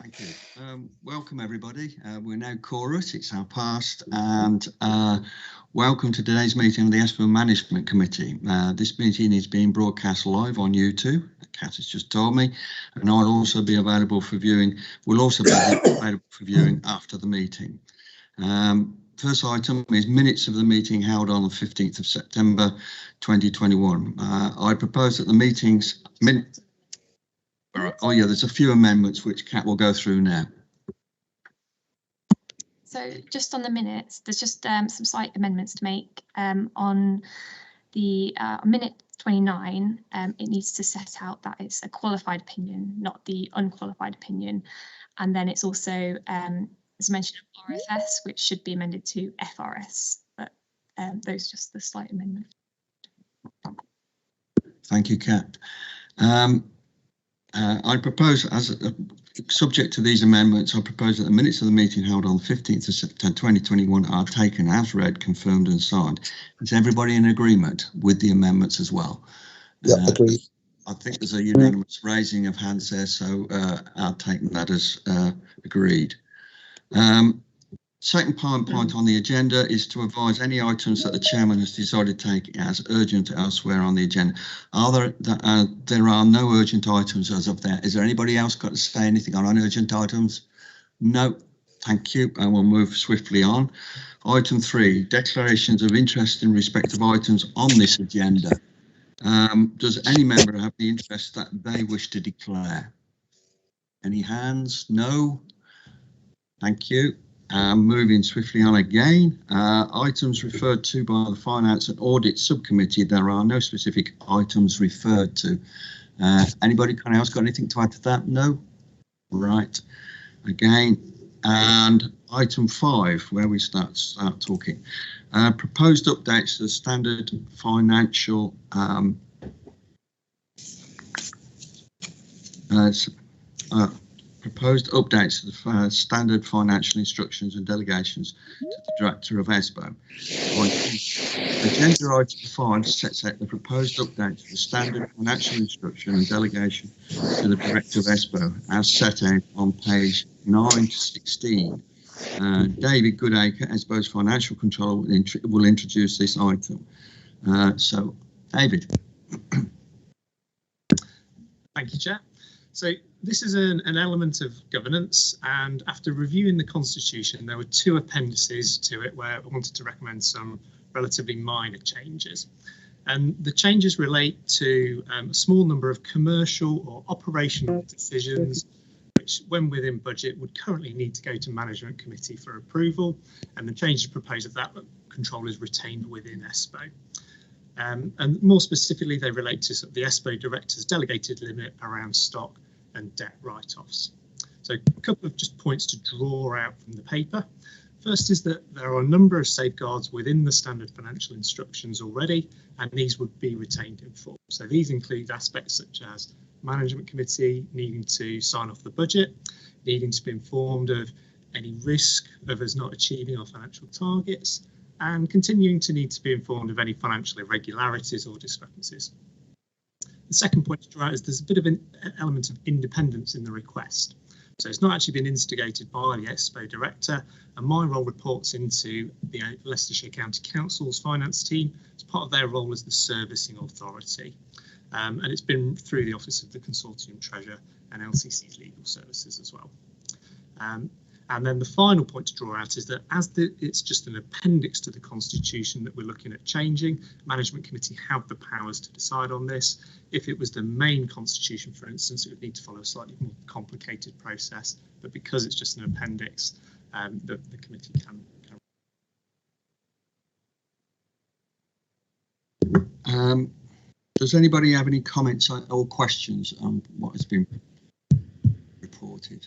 Thank you. Welcome everybody. We're now chorus, it's our past, and welcome to today's meeting of the Espo Management Committee. This meeting is being broadcast live on YouTube. Kat has just told me, and I'll also be available for viewing. We'll also be available for viewing after the meeting. First item is minutes of the meeting held on the 15th of September 2021. I propose that the meeting's minutes. Oh yeah, there's a few amendments which Kat will go through now. So just on the minutes, there's just some slight amendments to make on the minute 29. It needs to set out that it's a qualified opinion, not the unqualified opinion. And then it's also, as mentioned, RFS, which should be amended to FRS. But those are just the slight amendment. Thank you, Kat. I propose, as subject to these amendments, I propose that the minutes of the meeting held on the 15th of September 2021 are taken as read, confirmed and signed. Is everybody in agreement with the amendments as well? Yeah, agreed. I think there's a unanimous raising of hands there, so I'll take that as agreed. Second point on the agenda is to advise any items that the chairman has decided to take as urgent elsewhere on the agenda. There are no urgent items as of there. Is there anybody else got to say anything on urgent items? No, thank you, and we'll move swiftly on. Item 3, declarations of interest in respect of items on this agenda. Does any member have the interest that they wish to declare? Any hands? No. Thank you. Moving swiftly on again, items referred to by the Finance and Audit Subcommittee. There are no specific items referred to. Anybody else got anything to add to that? No? Right. Again, and item 5, where we start talking. Proposed updates to the standard financial proposed updates to the standard financial instructions and delegations to the Director of Espo. Agenda item 5 sets out the proposed updates to the standard financial instruction and delegation to the Director of Espo as set out on page 9 to 16. David Goodacre, Espo's Financial Controller, will introduce this item. So, David. Thank you, Chair. So this is an element of governance, and after reviewing the Constitution, there were 2 appendices to it where I wanted to recommend some relatively minor changes. And the changes relate to a small number of commercial or operational decisions, which, when within budget, would currently need to go to Management Committee for approval. And the changes proposed that control is retained within Espo. And more specifically, they relate to sort of the Espo Director's delegated limit around stock and debt write-offs. So a couple of just points to draw out from the paper. First is that there are a number of safeguards within the standard financial instructions already, and these would be retained in full. So these include aspects such as Management Committee needing to sign off the budget, needing to be informed of any risk of us not achieving our financial targets, and continuing to need to be informed of any financial irregularities or discrepancies. The second point to draw out is there's a bit of an element of independence in the request. So it's not actually been instigated by the Espo Director, and my role reports into the Leicestershire County Council's finance team as part of their role as the servicing authority. And it's been through the Office of the Consortium Treasurer and LCC's legal services as well. And then the final point to draw out is that as it's just an appendix to the Constitution that we're looking at changing, Management Committee have the powers to decide on this. If it was the main Constitution, for instance, it would need to follow a slightly more complicated process, but because it's just an appendix, the committee can. Does anybody have any comments or questions on what has been reported?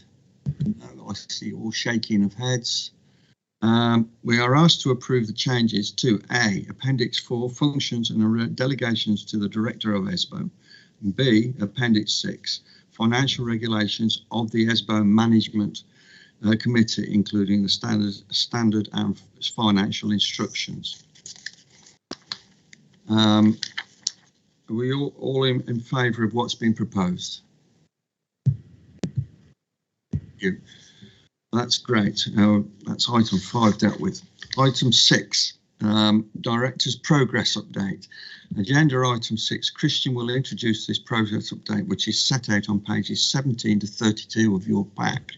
No, I see all shaking of heads. We are asked to approve the changes to A, Appendix 4, functions and delegations to the Director of Espo, and B, Appendix 6, financial regulations of the Espo Management Committee, including the standard and financial instructions. Are we all in favour of what's been proposed? you. That's great. That's item 5 dealt with. Item 6, Director's Progress Update. Agenda item 6, Christian will introduce this progress update, which is set out on pages 17 to 32 of your pack.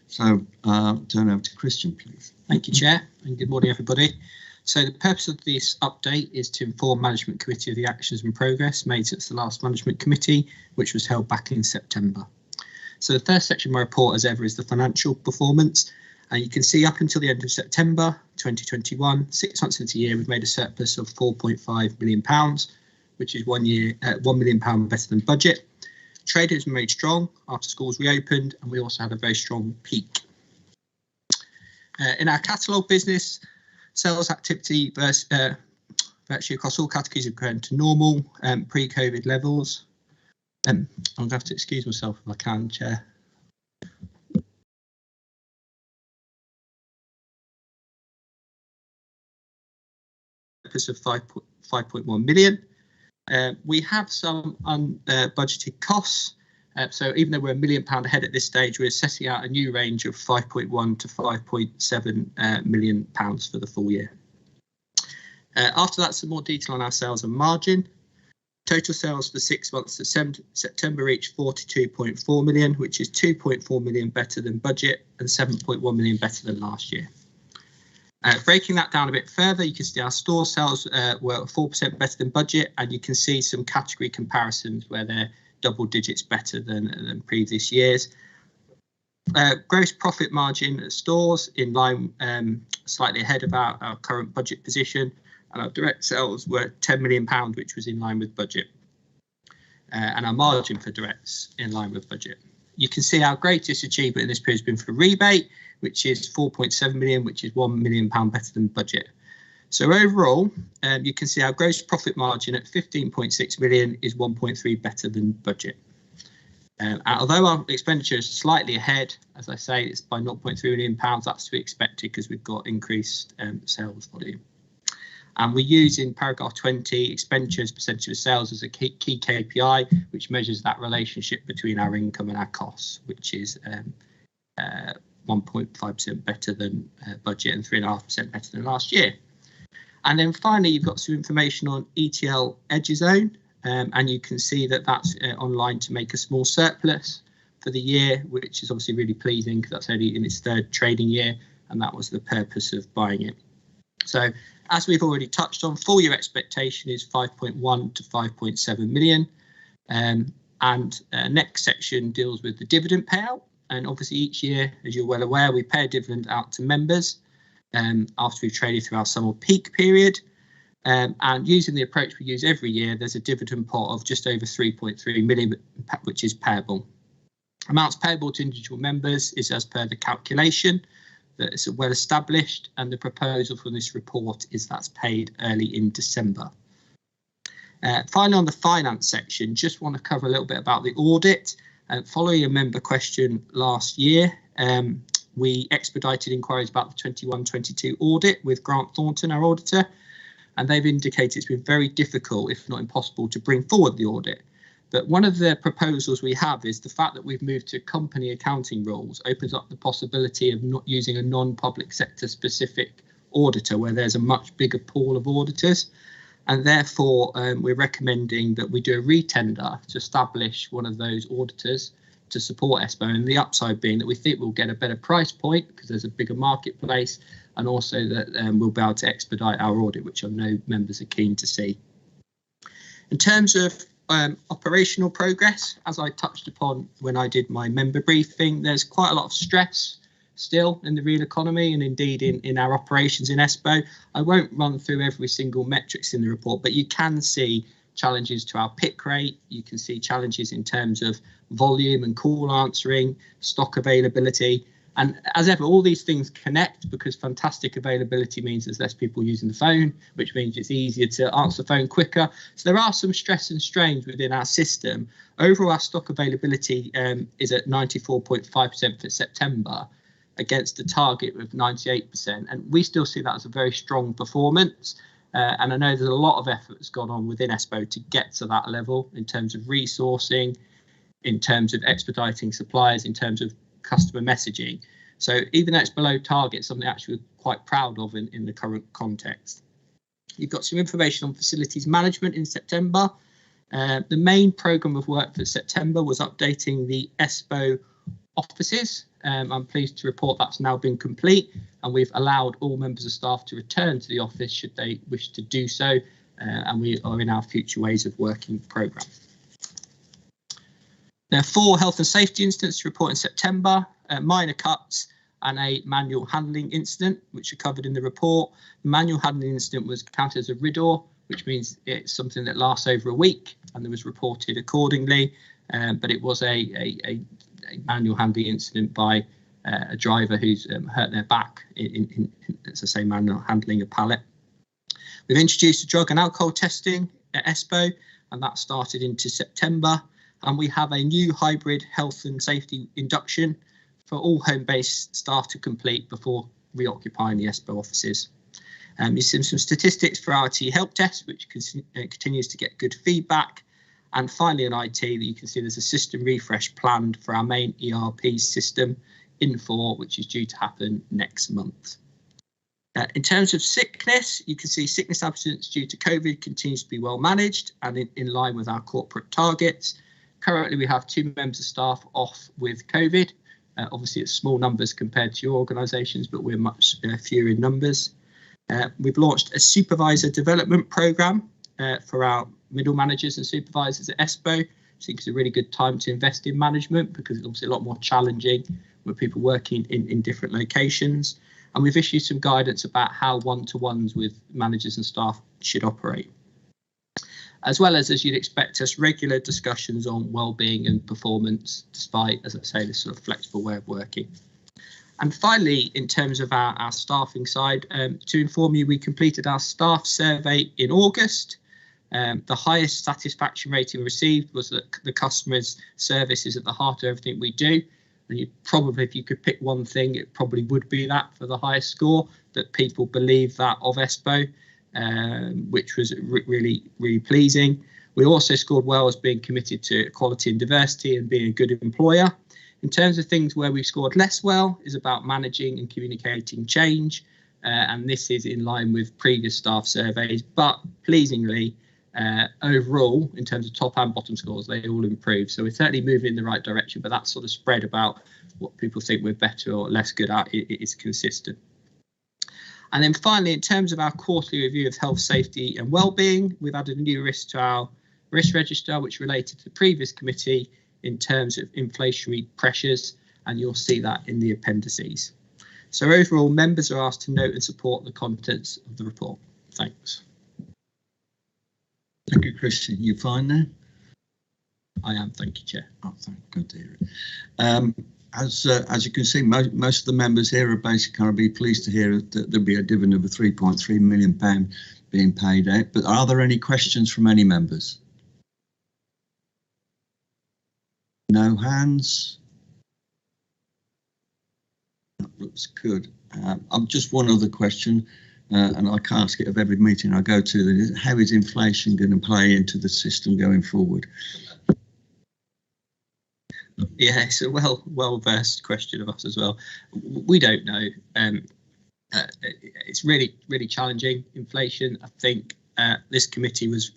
So turn over to Christian, please. Thank you, Chair, and good morning, everybody. So the purpose of this update is to inform Management Committee of the actions and progress made since the last Management Committee, which was held back in September. So the first section of my report, as ever, is the financial performance. And you can see up until the end of September 2021, 6 months into the year, we've made a surplus of £4.5 million, which is £1 million better than budget. Trading has been made strong after schools reopened, and we also had a very strong peak. In our catalogue business, sales activity virtually across all categories have grown to normal pre-COVID levels. I'm going to have to excuse myself if I can, Chair. Of 5.1 million. We have some unbudgeted costs. So even though we're £1 million ahead at this stage, we're setting out a new range of 5.1 to 5.7 million pounds for the full year. After that, some more detail on our sales and margin. Total sales for 6 months to September reached 42.4 million, which is 2.4 million better than budget and 7.1 million better than last year. Breaking that down a bit further, you can see our store sales were 4% better than budget, and you can see some category comparisons where they're double digits better than previous years. Gross profit margin at stores in line, slightly ahead of our current budget position, and our direct sales were £10 million, which was in line with budget. And our margin for directs in line with budget. You can see our greatest achievement in this period has been for rebate, which is 4.7 million, which is £1 million better than budget. So overall, you can see our gross profit margin at 15.6 million is 1.3 better than budget. Although our expenditure is slightly ahead, as I say, it's by 0.3 million pounds, that's to be expected because we've got increased sales volume. And we use in paragraph 20 expenditure as percentage of sales as a key KPI, which measures that relationship between our income and our costs, which is 1.5% better than budget and 3.5% better than last year. And then finally, you've got some information on ETL Eduzone, and you can see that that's online to make a small surplus for the year, which is obviously really pleasing because that's only in its 3rd trading year, and that was the purpose of buying it. So as we've already touched on, full year expectation is 5.1 to 5.7 million. Next section deals with the dividend payout. And obviously each year, as you're well aware, we pay a dividend out to members after we've traded through our summer peak period. And using the approach we use every year, there's a dividend pot of just over 3.3 million, which is payable. Amounts payable to individual members is as per the calculation that is well established, and the proposal from this report is that's paid early in December. Finally, on the finance section, just want to cover a little bit about the audit. Following a member question last year, we expedited inquiries about the 21-22 audit with Grant Thornton, our auditor, and they've indicated it's been very difficult, if not impossible, to bring forward the audit. But one of the proposals we have is the fact that we've moved to company accounting rules opens up the possibility of not using a non-public sector specific auditor where there's a much bigger pool of auditors. And therefore, we're recommending that we do a retender to establish one of those auditors to support Espo. And the upside being that we think we'll get a better price point because there's a bigger marketplace, and also that we'll be able to expedite our audit, which I know members are keen to see. In terms of operational progress, as I touched upon when I did my member briefing, there's quite a lot of stress still in the real economy and indeed in our operations in Espo. I won't run through every single metrics in the report, but you can see challenges to our pick rate. You can see challenges in terms of volume and call answering, stock availability. And as ever, all these things connect because fantastic availability means there's less people using the phone, which means it's easier to answer the phone quicker. So there are some stress and strains within our system. Overall, our stock availability is at 94.5% for September against a target of 98%. And we still see that as a very strong performance. And I know there's a lot of effort that's gone on within Espo to get to that level in terms of resourcing, in terms of expediting suppliers, in terms of customer messaging. So even though it's below target, something actually we're quite proud of in the current context. You've got some information on facilities management in September. The main programme of work for September was updating the Espo offices. I'm pleased to report that's now been complete, and we've allowed all members of staff to return to the office should they wish to do so, and we are in our future ways of working programme. There are 4 health and safety incidents to report in September, minor cuts and a manual handling incident, which are covered in the report. The manual handling incident was counted as a RIDOR, which means it's something that lasts over a week, and there was reported accordingly, but it was a manual handling incident by a driver who's hurt their back in as I say, manual handling a pallet. We've introduced drug and alcohol testing at Espo, and that started into September. And we have a new hybrid health and safety induction for all home-based staff to complete before reoccupying the Espo offices. You've seen some statistics for our IT help desk, which continues to get good feedback. And finally, on IT, that you can see there's a system refresh planned for our main ERP system, Infor, which is due to happen next month. In terms of sickness, you can see sickness absence due to COVID continues to be well managed and in line with our corporate targets. Currently, we have 2 members of staff off with COVID. Obviously, it's small numbers compared to your organisations, but we're much fewer in numbers. We've launched a supervisor development programme for our middle managers and supervisors at Espo. I think it's a really good time to invest in management because it's obviously a lot more challenging with people working in different locations. And we've issued some guidance about how one-to-ones with managers and staff should operate. As well as you'd expect us, regular discussions on well-being and performance, despite, as I say, this sort of flexible way of working. And finally, in terms of our staffing side, to inform you, we completed our staff survey in August. The highest satisfaction rating received was that the customer's service is at the heart of everything we do. And you probably, if you could pick one thing, it probably would be that for the highest score, that people believe that of Espo. Which was really pleasing. We also scored well as being committed to equality and diversity and being a good employer. In terms of things where we've scored less well is about managing and communicating change, and this is in line with previous staff surveys, but pleasingly overall in terms of top and bottom scores they all improved, so we're certainly moving in the right direction, but that sort of spread about what people think we're better or less good at is consistent. And then finally, in terms of our quarterly review of health, safety and wellbeing, we've added a new risk to our risk register, which related to the previous committee in terms of inflationary pressures, and you'll see that in the appendices. So overall, members are asked to note and support the contents of the report. Thanks. Thank you, Christian. You fine there? I am, thank you, Chair. Oh, good to hear it. As you can see, most of the members here are basically going to be pleased to hear that there'll be a dividend of £3.3 million being paid out. But are there any questions from any members? No hands. That looks good. I've just one other question, and I can't ask it of every meeting I go to. How is inflation going to play into the system going forward? Yeah, it's a well-versed question of us as well. We don't know. It's really challenging. Inflation. I think this committee was,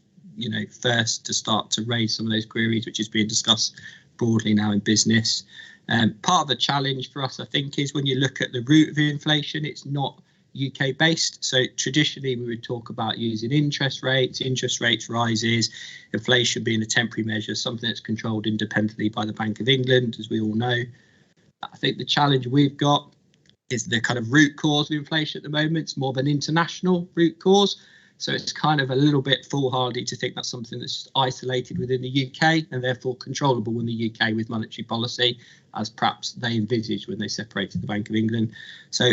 first to start to raise some of those queries, which is being discussed broadly now in business. Part of the challenge for us, I think, is when you look at the root of inflation, it's not UK based. So traditionally we would talk about using interest rates rises, inflation being a temporary measure, something that's controlled independently by the Bank of England, as we all know. I think the challenge we've got is the kind of root cause of inflation at the moment. It's more of an international root cause. So it's kind of a little bit foolhardy to think that's something that's just isolated within the UK and therefore controllable in the UK with monetary policy, as perhaps they envisaged when they separated the Bank of England. So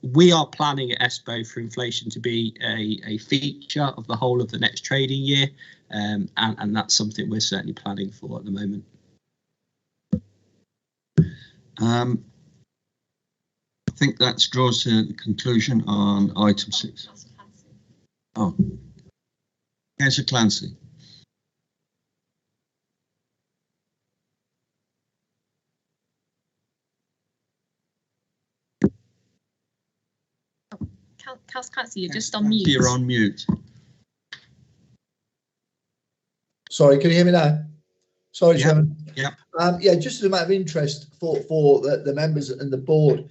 we are planning at Espo for inflation to be a feature of the whole of the next trading year, and that's something we're certainly planning for at the moment. I think that draws to the conclusion on item 6. Oh, Councillor Clancy. Councillor, you're just on mute. You're on mute. Sorry, can you hear me now? Sorry, Yep. Chairman. Yep. Yeah, just as a matter of interest for the members and the board,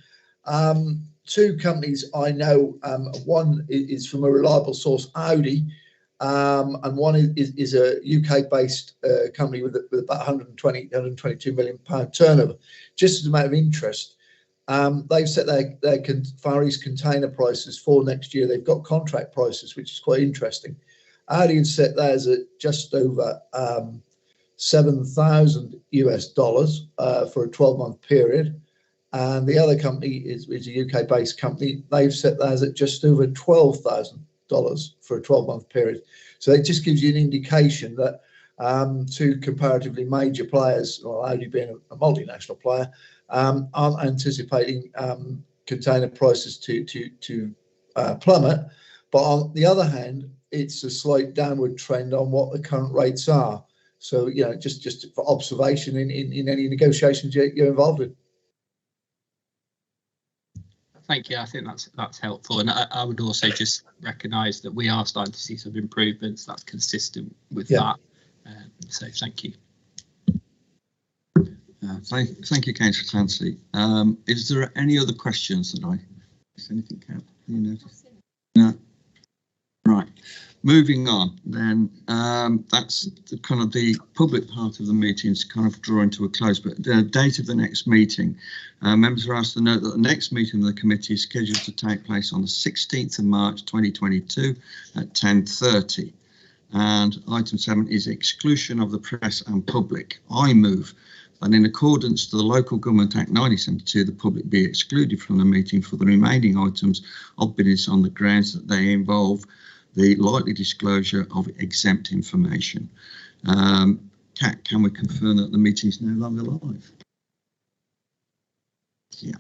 two companies I know, one is from a reliable source, Audi, and one is a UK-based company with about 122 million pound turnover. Just as a matter of interest, they've set their Far East container prices for next year. They've got contract prices, which is quite interesting. Audi have set theirs at just over $7,000 US for a 12-month period, and the other company is a UK-based company. They've set theirs at just over $12,000 for a 12-month period. So it just gives you an indication that two comparatively major players, well, Audi being a multinational player, aren't anticipating container prices to plummet. But on the other hand, it's a slight downward trend on what the current rates are. So, you know, just for observation in any negotiations you're involved in. Thank you. I think that's helpful, and I would also just recognise that we are starting to see some improvements that's consistent with that. So thank you. Thank you, Councillor Clancy. Is there any other questions that is anything you notice? No. Right. Moving on, then that's the kind of the public part of the meeting is kind of drawing to a close. But the date of the next meeting, members are asked to note that the next meeting of the committee is scheduled to take place on the 16th of March 2022 at 10:30. And item 7 is exclusion of the press and public. I move that in accordance to the Local Government Act 1972, the public be excluded from the meeting for the remaining items of business on the grounds that they involve the likely disclosure of exempt information. Kat, can we confirm that the meeting is no longer live? Yeah.